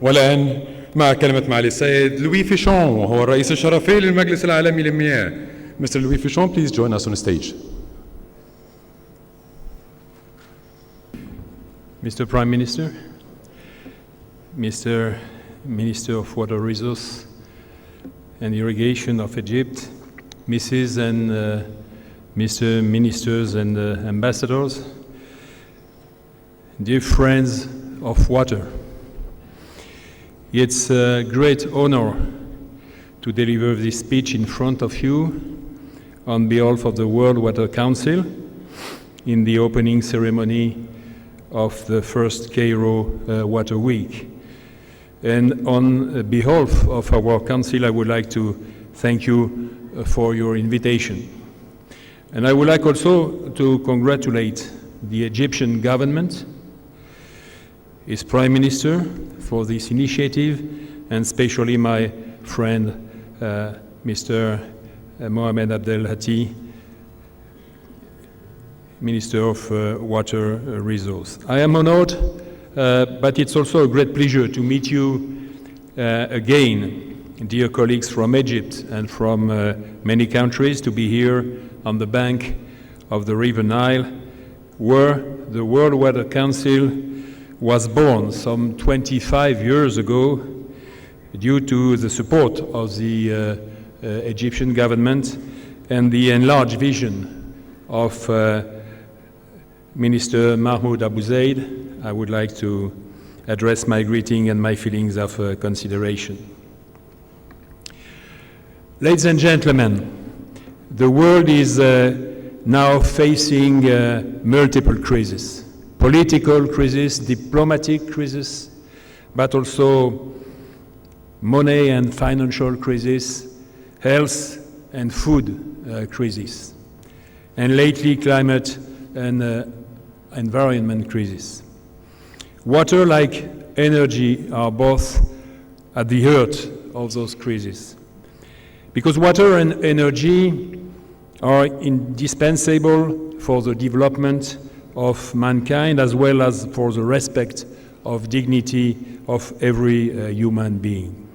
والآن مع كلمة معالي السيد لوي فيشون وهو الرئيس الشرفي للمجلس العالمي للمياه. Mr. Loïc FAUCHON, please join us on stage. Mr. Prime Minister, Mr. Minister of Water Resources and Irrigation of Egypt, Mrs. and Mr. Ministers and Ambassadors, dear friends of water, it's a great honor to deliver this speech in front of you on behalf of the World Water Council in the opening ceremony of the first Cairo Water Week. And on behalf of our Council, I would like to thank you for your invitation. And I would like also to congratulate the Egyptian government, its Prime Minister for this initiative, and especially my friend, Mr. Mohamed Abdel Hati, Minister of Water Resources. I am honored, but it's also a great pleasure to meet you again, dear colleagues from Egypt and from many countries, to be here on the bank of the River Nile, where the World Water Council was born some 25 years ago due to the support of the Egyptian government and the enlarged vision of Minister Mahmoud Abu Zaid. I would like to address my greeting and my feelings of consideration. Ladies and gentlemen, the world is now facing multiple crises: political crisis, diplomatic crisis, but also money and financial crisis, health and food crisis, and lately climate and environment crisis. Water, like energy, are both at the heart of those crises, because water and energy are indispensable for the development of mankind as well as for the respect of dignity of every human being.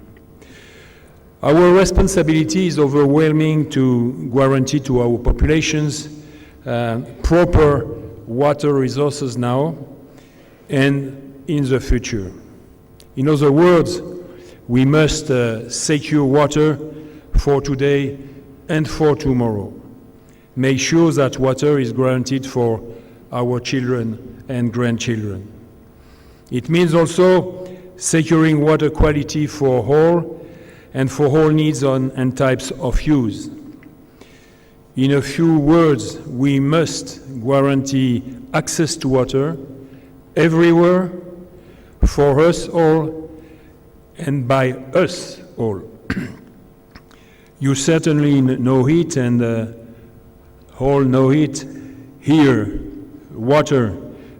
Our responsibility is overwhelming to guarantee to our populations proper water resources now and in the future. In other words, we must secure water for today and for tomorrow. Make sure that water is guaranteed for our children and grandchildren. It means also securing water quality for all and for all needs and types of use. In a few words, we must guarantee access to water everywhere for us all and by us all. You certainly know it, and all know it. Here, water,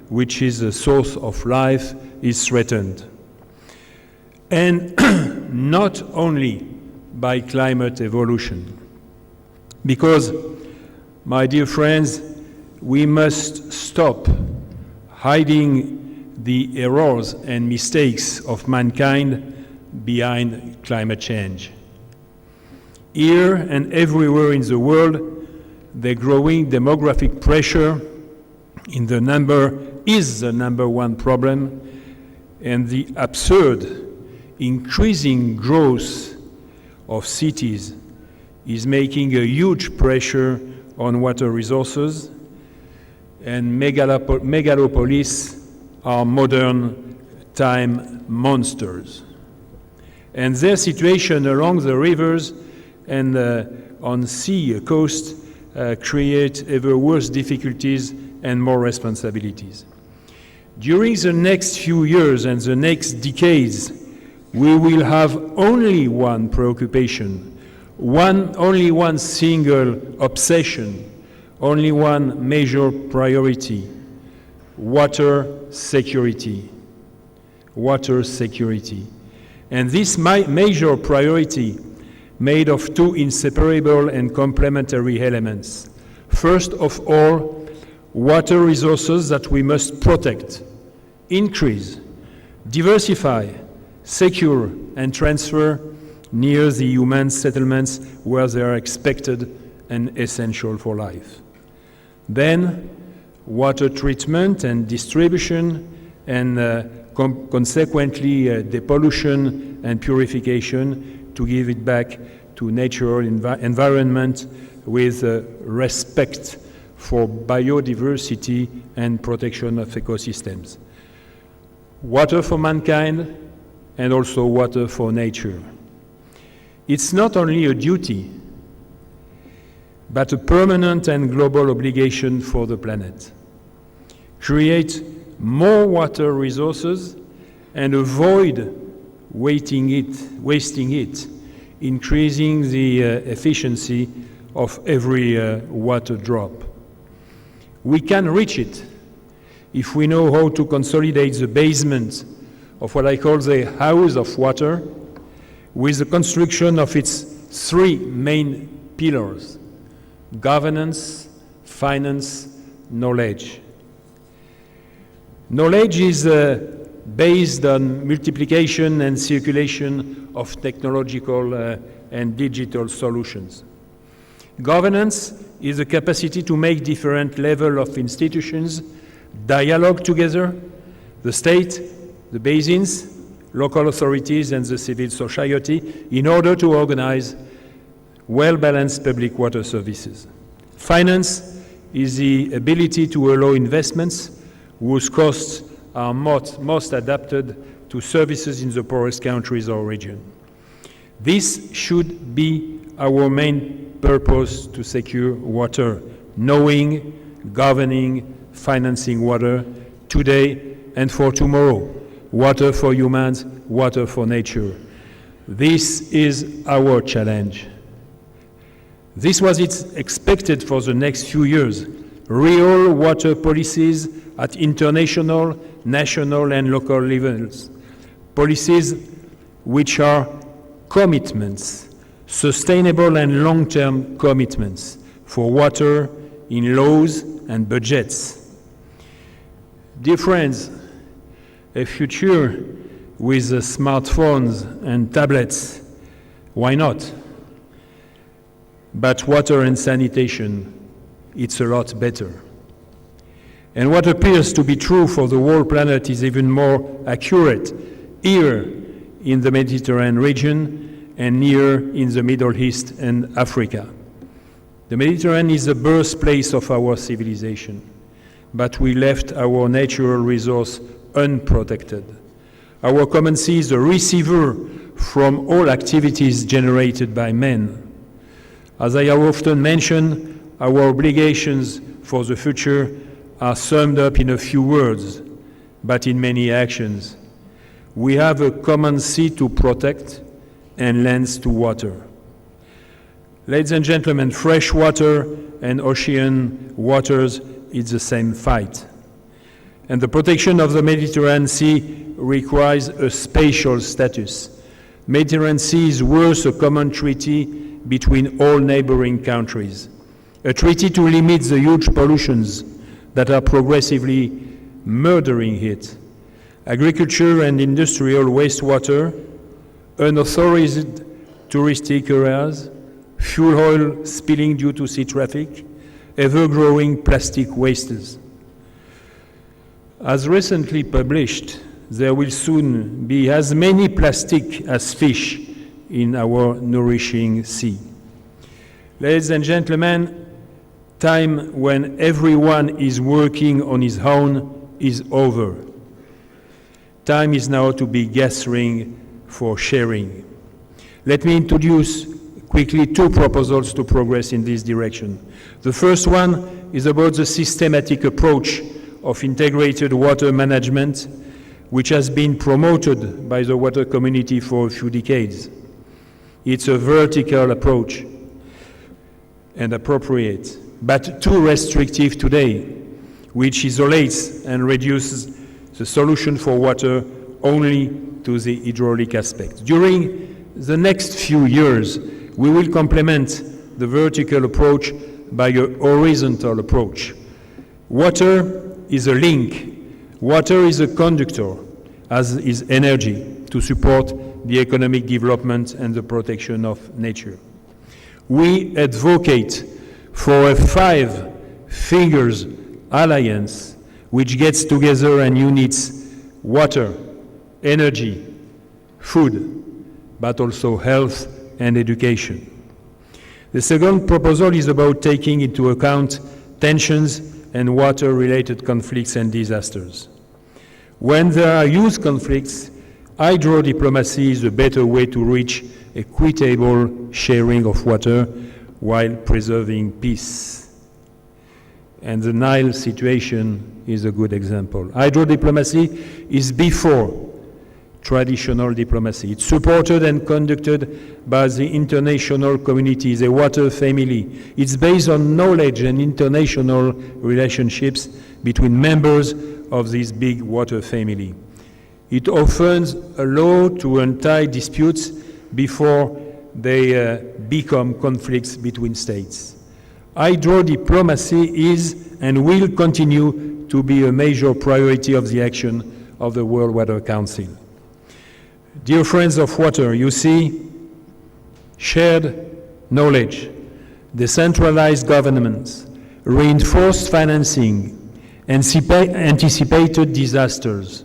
which is a source of life, is threatened. And not only by climate evolution. Because, my dear friends, we must stop hiding the errors and mistakes of mankind behind climate change. Here and everywhere in the world, the growing demographic pressure is the number one problem, and the absurd increasing growth of cities is making a huge pressure on water resources, and megalopolis are modern time monsters. And their situation along the rivers and on sea coast create ever worse difficulties and more responsibilities. During the next few years and the next decades, we will have only one preoccupation, only one single obsession, only one major priority: water security. Water security. And this major priority, made of two inseparable and complementary elements. First of all, water resources that we must protect, increase, diversify, secure and transfer near the human settlements where they are expected and essential for life. Then, water treatment and distribution and consequently depollution and purification to give it back to natural environment with respect for biodiversity and protection of ecosystems. Water for mankind and also water for nature. It's not only a duty, but a permanent and global obligation for the planet. Create more water resources and avoid wasting it, increasing the efficiency of every water drop. We can reach it if we know how to consolidate the basement of what I call the house of water with the construction of its three main pillars: governance, finance, knowledge. Knowledge is based on multiplication and circulation of technological and digital solutions. Governance is the capacity to make different levels of institutions dialogue together, the state, the basins, local authorities, and the civil society, in order to organize well-balanced public water services. Finance is the ability to allow investments whose costs are most adapted to services in the poorest countries or region. This should be our main purpose to secure water: knowing, governing, financing water today and for tomorrow. Water for humans, water for nature. This is our challenge. This was expected for the next few years. Real water policies at international, national, and local levels. Policies which are commitments, sustainable and long-term commitments for water in laws and budgets. Dear friends, a future with smartphones and tablets, why not? But water and sanitation, it's a lot better. And what appears to be true for the whole planet is even more accurate here in the Mediterranean region and near in the Middle East and Africa. The Mediterranean is the birthplace of our civilization, but we left our natural resource unprotected. Our common sea is a receiver from all activities generated by men. As I have often mentioned, our obligations for the future are summed up in a few words, but in many actions. We have a common sea to protect and lands to water. Ladies and gentlemen, fresh water and ocean waters is the same fight. And the protection of the Mediterranean Sea requires a spatial status. Mediterranean Sea is worth a common treaty between all neighboring countries. A treaty to limit the huge pollutions that are progressively murdering it. Agriculture and industrial wastewater, unauthorized touristic areas, fuel oil spilling due to sea traffic, ever-growing plastic wastes. As recently published, there will soon be as many plastic as fish in our nourishing sea. Ladies and gentlemen, time when everyone is working on his own is over. Time is now to be gathering for sharing. Let me introduce quickly two proposals to progress in this direction. The first one is about the systematic approach of integrated water management, which has been promoted by the water community for a few decades. It's a vertical approach and appropriate, but too restrictive today, which isolates and reduces the solution for water only to the hydraulic aspect. During the next few years, we will complement the vertical approach by a horizontal approach. Water is a link. Water is a conductor, as is energy. to support the economic development and the protection of nature. We advocate for a 5 fingers alliance which gets together and unites water, energy, food, but also health and education. The second proposal is about taking into account tensions and water-related conflicts and disasters. When there are huge conflicts, hydro-diplomacy is a better way to reach equitable sharing of water while preserving peace. And the Nile situation is a good example. Hydro-diplomacy is before traditional diplomacy. It's supported and conducted by the international community, the water family. It's based on knowledge and international relationships between members of this big water family. It offers a law to untie disputes before they become conflicts between states. Hydro diplomacy is and will continue to be a major priority of the action of the World Water Council. Dear friends of water, you see, shared knowledge, decentralized governments, reinforced financing, anticipated disasters,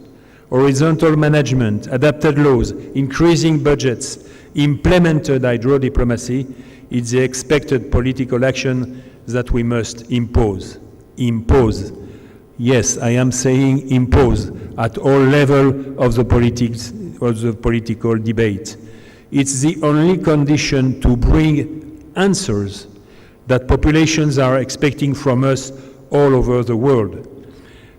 horizontal management, adapted laws, increasing budgets, implemented hydro diplomacy is the expected political action that we must impose. Impose. Yes, I am saying impose at all levels of the political debate. It's the only condition to bring answers that populations are expecting from us all over the world.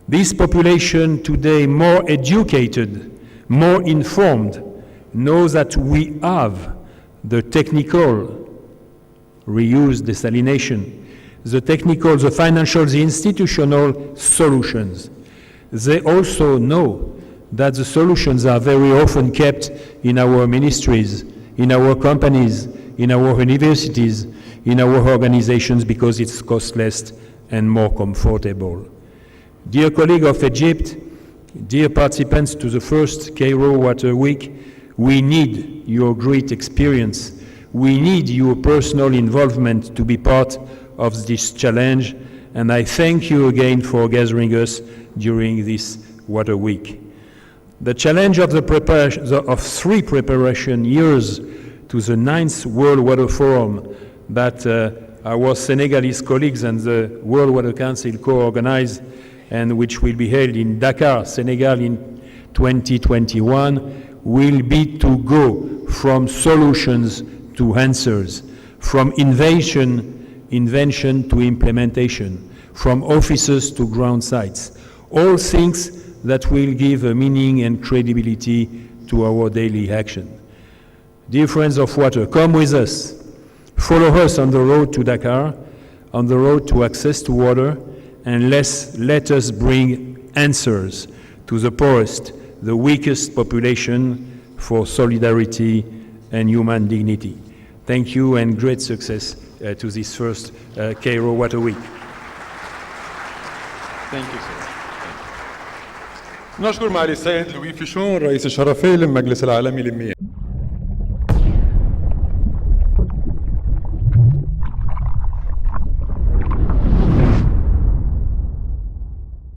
This population today, more educated, more informed, knows that we have the technical reuse, desalination, the technical, the financial, the institutional solutions. They also know that the solutions are very often kept in our ministries, in our companies, in our universities, in our organizations because it's costless and more comfortable. Dear colleagues of Egypt, dear participants to the first Cairo Water Week, we need your great experience. We need your personal involvement to be part of this challenge, and I thank you again for gathering us during this Water Week. The challenge of of 3 preparation years to the 9th World Water Forum that our Senegalese colleagues and the World Water Council co-organized and which will be held in Dakar, Senegal in 2021, will be to go from solutions to answers, from invention to implementation, from offices to ground sites. All things that will give a meaning and credibility to our daily action. Dear friends of water, come with us. Follow us on the road to Dakar, on the road to access to water, and let us bring answers to the poorest, the weakest population for solidarity and human dignity. Thank you and great success to this first Cairo Water Week. Thank you, sir. نشكر معالي السيد لوي فيشون رئيس الشرفي للمجلس العالمي للمياه.